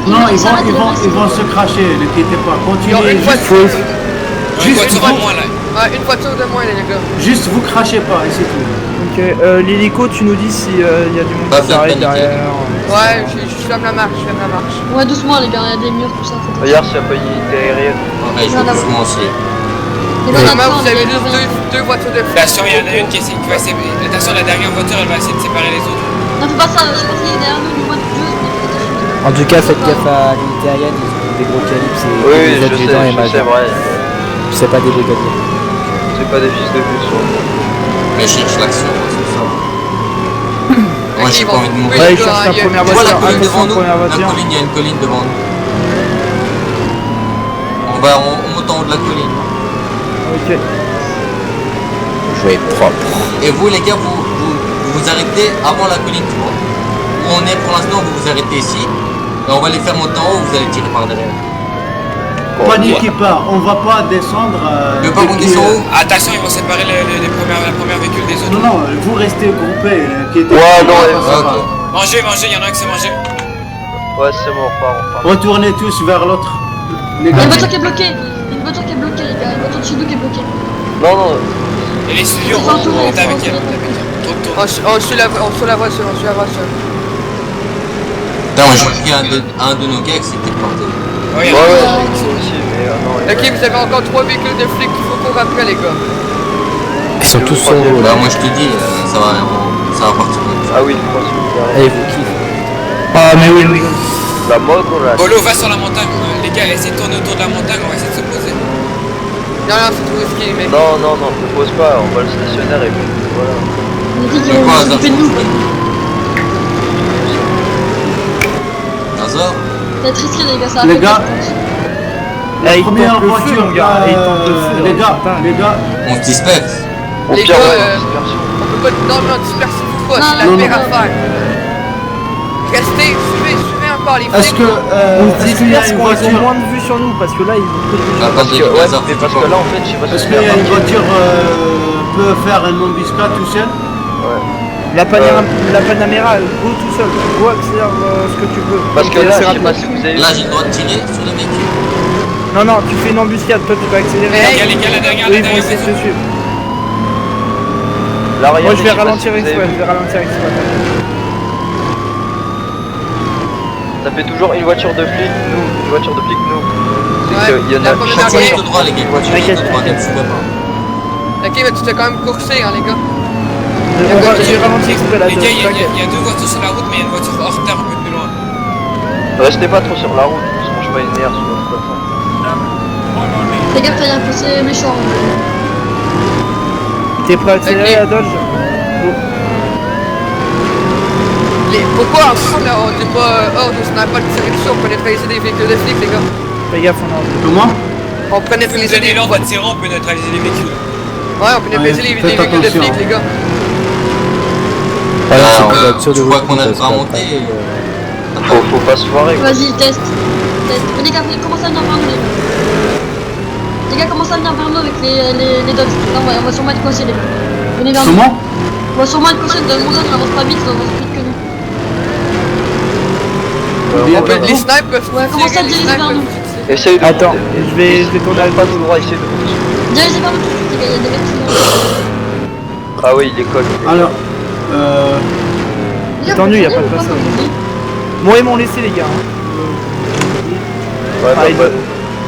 Non, ils vont se cracher, n'inquiétez pas. Continuez. Une voiture de moins là. Ouais, une voiture de moins les gars. Juste vous crachez pas et c'est tout. Ok, l'hélico, tu nous dis s'il y a du monde qui s'arrête derrière. Ouais, je ferme la marche, Ouais, doucement les gars, il y a des murs, tout ça. Regarde s'il n'y a pas une unité aérienne. Ouais, je vais doucement aussi. Vous avez deux voitures de flics. Attention, il y en a une qui va essayer. Attention, la dernière voiture elle va essayer de séparer les autres. Non, fais pas ça, je pense qu'il est derrière nous, du moins de Dieu. En tout cas, faites gaffe à l'unité aérienne, ils ont des gros calibres, c'est Oui, des adjudants et c'est majors. vrai. C'est pas des brigadiers. C'est pas des fils de pute sur Mais je cherche l'action, c'est ça. Moi j'ai pas envie de mourir. Ouais, il cherche la première Tu vois la voiture. colline devant nous? Première La voiture. colline, il y a une colline devant nous. On monte en haut de la colline. Ok. Jouer propre. Et vous les gars, vous arrêtez avant la colline, tu vois. Où on est pour l'instant, vous vous arrêtez ici. Et on va les faire monter en haut, vous allez tirer par derrière. Paniquez pas, on va pas descendre. Le pas qu'on descend haut. Attention, ils vont séparer les premiers véhicules des autres. Non, vous restez groupés. Ouais, non, ça va. Mangez, il y en a un qui s'est mangé. Ouais, c'est bon, on repart. Retournez tous vers l'autre. Les Il y a gars, une voiture qui est bloquée. Une voiture qui est bloquée, les gars. Une voiture de chez nous qui est bloquée. Non. Et les studios, on est avec elle. On suit la voiture, Putain, moi j'ai pris un de nos gars qui s'était planté. Ouais, j'ai aussi, mais non. Ok, vous avez encore 3 véhicules de flics qu'il faut courir après les gars. Ils sont tous sur l'eau Bah là. moi je te dis, ça va partir. Ah oui, je pense que Allez, vous kiffez. Ah, mais oui. la mode ou la... Bolo, va sur la montagne. Les gars, essayez de tourner autour de la montagne, on va essayer de se poser. Non, c'est trop risqué, mec. Non, ne pose pas, on va le stationnaire et puis voilà. On a dit qu'ils C'est quoi, vont Hazard? s'occuper de nous. Hazard? Ça va être risqué, les gars, ça va Les faire gars. peur, je pense. Là, il première tente le feu, voiture, mon gars. Il tente le feu. les gars, On se disperse. Au Les pire, gars, ouais, dispersion. on peut pas... Non, dispersez-vous pas, c'est Non, la pire non. affaire. Restez, suivez encore les est-ce flics. que On se est-ce qu'il y a disperse une quand ils ont voiture? moins de vue sur nous, parce que là, ils ont peu de vue. Parce que, ouais, mais parce que là, en fait, je sais pas Est-ce si qu'il y a une voiture peut faire une embuscade tout seul? La Panamera, go tout seul. Go, accélère ce que tu peux. Parce que Ok, là, c'est je sais pas rapide. si vous avez Là, j'ai le droit de tirer sur les véhicules. Non, tu fais une embuscade, toi tu peux accélérer. Les gars, la dernière, Eux, ils vont essayer de te suivre. Là, Moi regardez, je vais sais pas ralentir si vous avez exprès, vu. Ça fait toujours une voiture de flic, nous. Une voiture de flic, nous. C'est Ouais, qu'il y en la a première chaque voiture. Tout droit, les gars. Voiture T'inquiète, tout droit, ne t'inquiète. me pas. Ok, mais tu t'es quand même coursé, hein, les gars. J'ai ralenti exprès là. Les gars, il y t'inquiète. a deux voitures sur la route, mais il y a une voiture hors terre un peu plus loin. Restez pas trop sur la route, on se mange pas une nerf sur le façon. Fais gaffe, t'as un peu, c'est méchant. T'es prêt à accélérer Ok. la Dodge? Go. Pourquoi ensemble, là, on n'est pas hors de sniper de tirer dessus, on peut neutraliser des véhicules de flics, les gars. Fais gaffe, on a envie. Comment? On peut neutraliser des... L'élan va tirer, on peut neutraliser les véhicules. Ouais, on peut neutraliser les faites véhicules de attention. flics, les gars. Voilà, Ah, on va être sûr de tu vous vois qu'on a le parce bras qu'après, monté. Faut pas se foirer. quoi. Vas-y, teste. Mais les gars, commencez à venir vers nous, les gars. Les gars, commencez à venir vers nous avec les dogs. Là, on va sûrement être coincés, les gars. Venez vers nous. Comment? On va sûrement être coincés dans mon zone, on avance pas vite, on avance plus vite que nous. Les snipers peuvent Ouais, commencez à tirer, les diriger snipers vers nous. peuvent tirer. Essaye de Attends, monter. je vais tourner Pas tout droit, essaye de monter. Dirigez vers nous tout de suite, les gars, il y a des mecs qui sont... Ah oui, il décolle. Alors, Les gars, Tendu, vous y a pas de comprenez ou passage. comme je dis Moi ils m'ont laissé les gars. Ouais, Ah, il bah,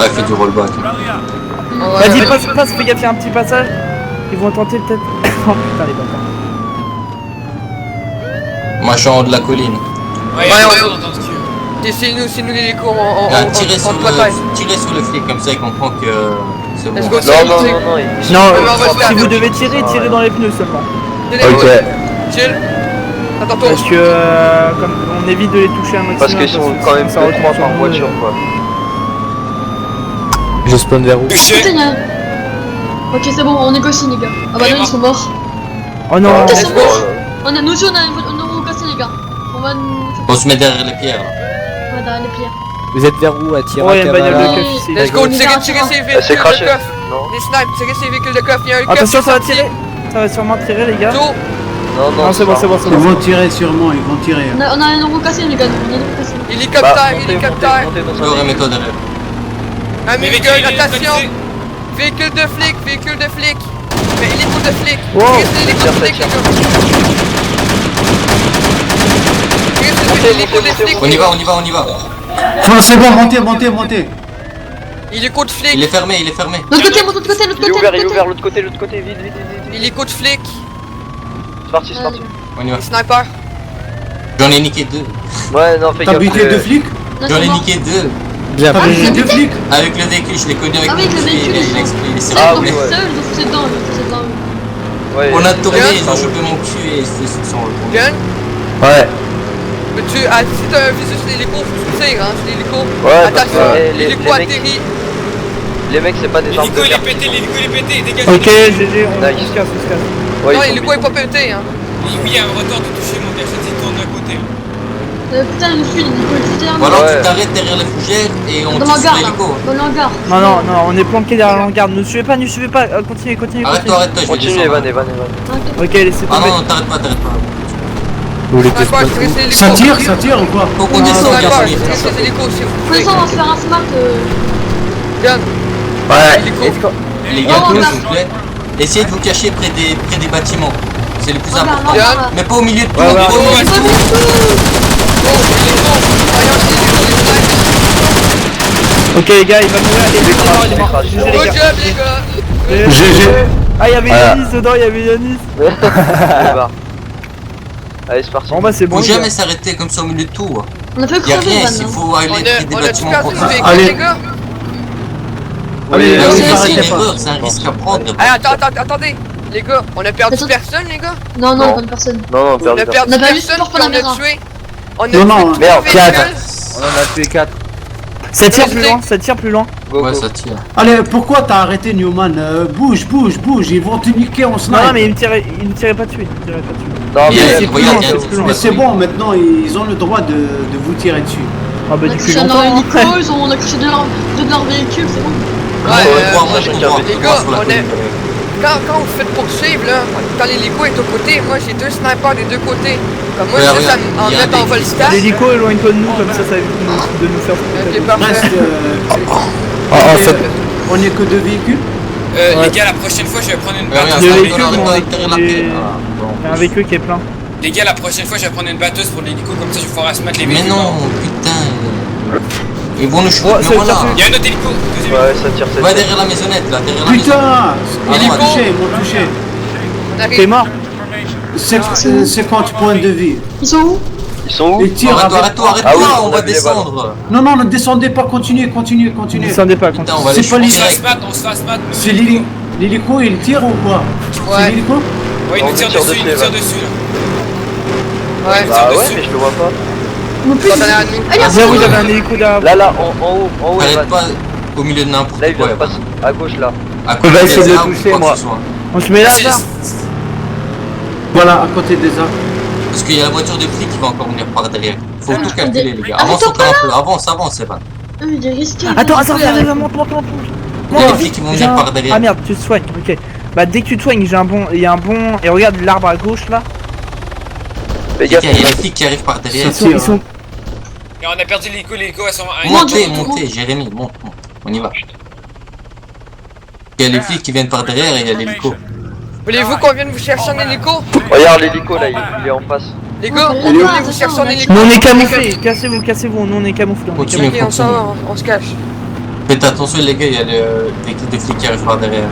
Ouais, fais du rollback. Ouais, Vas-y, ouais. passe, fais gaffe, y'a un petit passage. Ils vont tenter peut-être. Oh putain, les bâtards. Moi, je suis en haut de la colline. Ouais, c'est nous les cours, Tirez sur on bataille. le flic, comme ça il comprend que c'est bon. Let's go, non, Non, mais on va se si faire vous deux. devez tirer, tirez dans les pneus seulement. Chill. Attends, toi. Parce que comme on évite de les toucher un maximum. Parce qu'ils sont quand même ça peu retombe 3 sur par nous, voiture, quoi. Je spawn vers où? Touché. Putain, y'a... Ok, c'est bon, on négocie, les gars. Ah bah non, ils sont morts. Oh non, Putain, Ouais, c'est bon. On a, nous aussi, on a cassé, les gars. On va nous... On se met derrière les pierres. Ouais, derrière les pierres. Vous êtes vers où? À tirer ouais, y'a une bagnole de Ouais. keuf ici. Let's go, tirer ces Elle véhicules s'est de crashée. coffre. Non. Les snipes, tirer ces véhicules de coffre, il y a un coffre. Attention, ça va tirer. Ça va sûrement tirer les gars. Tout. Non, c'est bon, c'est bon, c'est Ils bon. vont tirer sûrement, ils vont tirer. On a un euro cassé, les gars. On a un euro cassé. Hélicoptère, hélicoptère. Je remets-toi derrière. Un minigul, attention. Véhicule de flic, véhicule de flic. Mais hélico de flic. Wow. Hélico de flic, les gars. Hélico de flic. On y va, on y va, on y va. Enfin, c'est bon, montez, montez, montez. Hélico de flic. Il est fermé, il est fermé. L'autre côté, l'autre côté, l'autre Il est côté. ouvert, il est ouvert, l'autre côté, vite, vite, vite, vite. Hélico de flic. C'est parti, c'est parti. On y va. Sniper. J'en ai niqué 2. Ouais, non, fais T'as gaffe. buté deux flics? J'en ai niqué 2. Bien. T'as buté deux flics? Avec le véhicule, je l'ai connu avec Ah oui, le avec le véhicule, il ils sont- s'est C'est roulé. le seul, ils ont foncé dedans, ils ont foncé dedans. Ouais, On a tourné, Bien. ils ont chopé mon cul et ils se sont retournés. Gun. Ouais. Mais tu, ah, si t'as un visu sur l'hélico, faut que tu tires, hein, sur l'hélico. Ouais, parce Attention, que, les l'hélico mecs- atterrit. Les mecs, c'est pas des armes de guerre. l'hélico il est pété, dégage. Ok, GG, on Nice. se casse, on se casse. Ouais, Non, ils sont l'hélico est pas pété, hein. Oui, il y a un retard de toucher mon gars, il tourne d'un côté. Putain, il nous suit, il nous suit Ou alors Ouais. tu t'arrêtes derrière les fougères et on dans tire sur l'hangar, là. l'hélico. Dans l'hangar. Non, non, non, on est planqué derrière l'hangar. Ne suivez pas, continuez, continuez. Arrête-toi, arrête-toi, je vais Continue, descendre. Evan, Evan, Evan. Ok, laissez Ah tomber. non, t'arrêtes pas, t'arrêtes pas. Vous voulez que je Sniper, passe je tire sur Ça l'hélico. tire ou quoi? Faut qu'on descende, Sniper, garçon. je tire sur l'hélico, s'il vous Faut plaît. descendre, on va se faire un smart. Gun. Ouais. Hélico. Les gars, s'il vous plaît, essayez de vous cacher près des bâtiments. C'est le plus Regarde, important. l'hangar, là. Mais pas au milieu de tout. Ouais, ouais. pas au milieu de J'ai pas tout. vu tout. Oh, hélico. Voyons si l'hélico est Ok, les gars, il va mourir. Il est mort, il est mort. GG, sniper. les Good gars. job, les gars. GG. Ah, il y avait Voilà. Yanis dedans, il y avait Yanis. Allez, c'est parti. Bon, bah, c'est bon. Faut les gars. jamais s'arrêter comme ça au milieu de tout. On a fait Y'a crever, rien Van. ici, faut aller près des On a bâtiments perdu pour le ça. véhicule, Allez. les gars. Allez, Mais allez, c'est une arrêtez pas. erreur, c'est un risque à prendre. Attendez. Les gars, on a perdu Attends. personne, les gars. Non, Non. non, pas de personne. Non, non, On a perdu. perdu On a perdu personne, Sport puis on a Panamera. tué. On a Non, non, tué merde, trois véhicules. On en a tué 4. Ça tire Vas-y. plus loin, ça tire plus loin. Go, Ouais, go. ça tire. Allez, pourquoi t'as arrêté Newman? Bouge, bouge, bouge, ils vont te niquer en Non, snipe. non, mais il me tirait pas dessus. Il me tirait pas dessus. Non, Il y a- mais c'est plus regarde, loin, il y a- c'est plus loin. Mais c'est bon, maintenant ils ont le droit de vous tirer dessus. Ah, bah, On a depuis craché dans longtemps. l'hélico, on a craché de leur véhicule, c'est bon. Ouais, Ouais, euh, moi, je comprends. les gars, on est... Quand vous faites poursuivre, là, quand l'hélico est au côté, moi j'ai 2 snipers des 2 côtés. Comme moi, Ouais, juste à regarde, en il y a mettre en des- vol stack. L'hélico éloigne-toi de nous, comme ça évite de nous faire. Ok, parfait. Reste, En fait, on est que 2 véhicules. Les gars, la prochaine fois, je vais prendre une Ouais, regarde, batteuse. Le ça, véhicule, on arrête mon pas véhicule, derrière la il paix. est- Ah, bon. Il y a un véhicule qui est plein. Les gars, la prochaine fois, je vais prendre une batteuse pour l'hélico, comme ça, je pourrai se mettre les Mais véhicules. non, putain. Ils vont nous shooter, Ouais, mais ça- voilà. ça Il y a un autre hélico. deuxième Ouais, ça tire, ça Va tire. derrière la maisonnette, là, derrière la maisonnette. Putain, ils Hélico. m'ont touché, ils m'ont touché. On T'es arrive. mort. 50 points de vie. Ils sont où? Ils sont où? Ils tirent Arrête-toi, avec... arrête-toi, Ah oui, arrête-toi, on on va a vu les descendre. Non, non, ne descendez pas, continuez, continuez, continuez. Descendez pas, Putain, on continue. va aller C'est pas shooter On se fasse direct. battre, on se fasse battre. C'est l'hélico, il tire ou quoi? C'est Ouais. l'hélico? Ouais, il On nous tire tire dessus, il nous dessus, tire là. dessus. Là. Ouais, Bah ouais, dessus. mais je le vois pas. Non plus. T'en as un nous. Allez, Zéro, il avait un hélico derrière. Là, en haut, Arrête Evan. pas au milieu de n'importe Là, il quoi. vient de passer à gauche, là. À On va essayer de le des arbres, toucher, quoi que moi. ce soit. On se met là, Si, là. Voilà, à côté des arbres. Parce qu'il y a la voiture de flic qui va encore venir par derrière. Faut tout calculer, les gars. Arrête-toi Avance encore un peu, avance, Evan. Il est risqué. Attends, monte. Il y a des flics qui vont venir par derrière. Ah merde, tu te soignes, ok. Bah dès que tu te soignes, il y a un bon... Et regarde l'arbre à gauche là. Fais Il y a gaffe. des flics qui arrivent par derrière. Ça tire. Ils sont... Et on a perdu l'hélico, elles sont... Montez, monte, montez, Jérémy, monte. On y va. Il y a les flics qui viennent par derrière et il y a l'hélico. Voulez-vous qu'on vienne vous chercher un hélico? Regarde l'hélico, là, il est en face. Les gars, Ouais, voulez-vous ouais, vous c'est chercher ça, un ouais. hélico? Nous on est camouflés, cassez-vous, nous on est camouflés. Continue. Ok, on s'en on se cache. Faites attention, les gars, il y a le véhicule de flics qui arrive par derrière.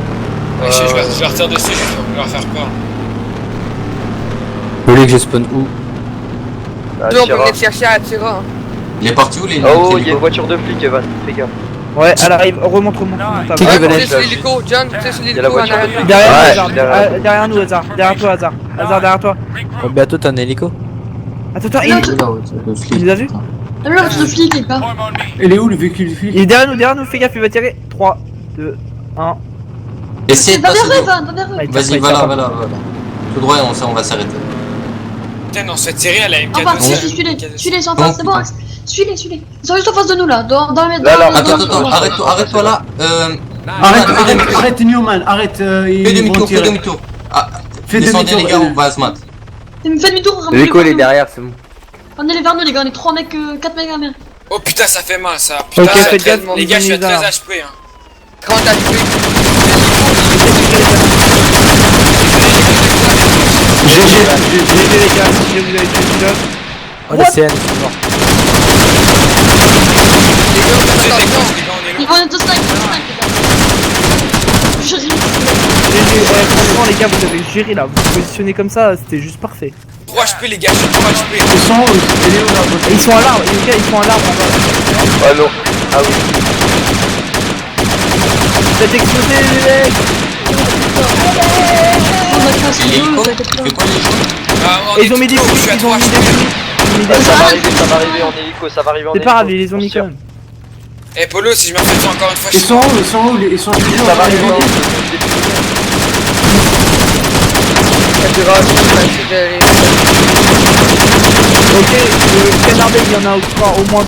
Je vais retire dessus, je vais leur faire peur. vous voulez que je spawn où? Ah, Nous, on peut Tira. venir te chercher à Tira. Il est parti où, les Oh, il y a une l'hélico? voiture de flic, Evan. Fais gaffe. Ouais, elle arrive, remonte. Qui Ouais, veut tu aller sais sur l'hélico, John, tu sais sur Il y a l'hélico la en voiture de arrière. flic. Derrière Ouais, nous, Hazard. derrière. Derrière nous, Hazard. Derrière toi, Hazard. Hazard, derrière toi. Oh, bientôt t'as un hélico. Attends, Non, il Le flic. il nous a vu. Ah, là, tu te flics, les gars. Il est où le véhicule de flic? Il est derrière nous, fais gaffe, il va tirer. 3, 2, 1. Essayez de Va vers passer. eux, va vers eux. Ah, il tire Vas-y, pas, il tire voilà. pas. Tout droit, on va s'arrêter. Putain, on se fait tirer à la En face, M4. suis-les, ils sont en Non, face, c'est bon. putain. Suis-les. Ils sont juste en face de nous, là. Dans la Là, Attends, arrête-toi là. Arrête Newman, arrête, Fais ils vont demi-tour, fais tirer. demi-tour. Ah, Fais descendez demi-tour, les gars, on va se mat. Il me fait demi-tour. L'hélico il est derrière, c'est bon. On est vers nous les gars, on est 3 mecs, 4 mecs à mer. Oh putain, ça fait mal ça. Putain, Ok, je suis à faites 13 gaffe, les gars, je suis à ils ont 13 les HP. Hein. 30 HP. GG les gars, si vous avez tué le pilote. Oh, les CN, ils sont morts. Les gars, faites C'est des attention. gosses, les gars, on est Ils loin. vont être 2 snipes, les gars. Je risque. GG, franchement les gars, vous avez géré là, vous vous positionnez comme ça, c'était juste parfait. 3 HP les gars, je suis 3 HP. Ils sont où? C'était Léo là. Et ils sont à l'arbre, les gars, ils sont à l'arbre là-bas. Ah non. Ah oui. Faites exploser les mecs. On va cracher Et l'eau, l'hélico, ça tu fait fais quoi l'hélico? Ah, on Et est ils ont mis des tout haut, flics, je suis à ils ont 3 mis des HP. flics. Ça va arriver en hélico, ça va arriver en C'est hélico. pas grave, ils les ont mis quand même. Eh Polo, si je me refais ça encore une fois, je Ils suis sont où? Ils sont où? Ils sont toujours Ça va dans les arriver en bancs. hélico. C'est de- Ok, le canardé, il y en a au moins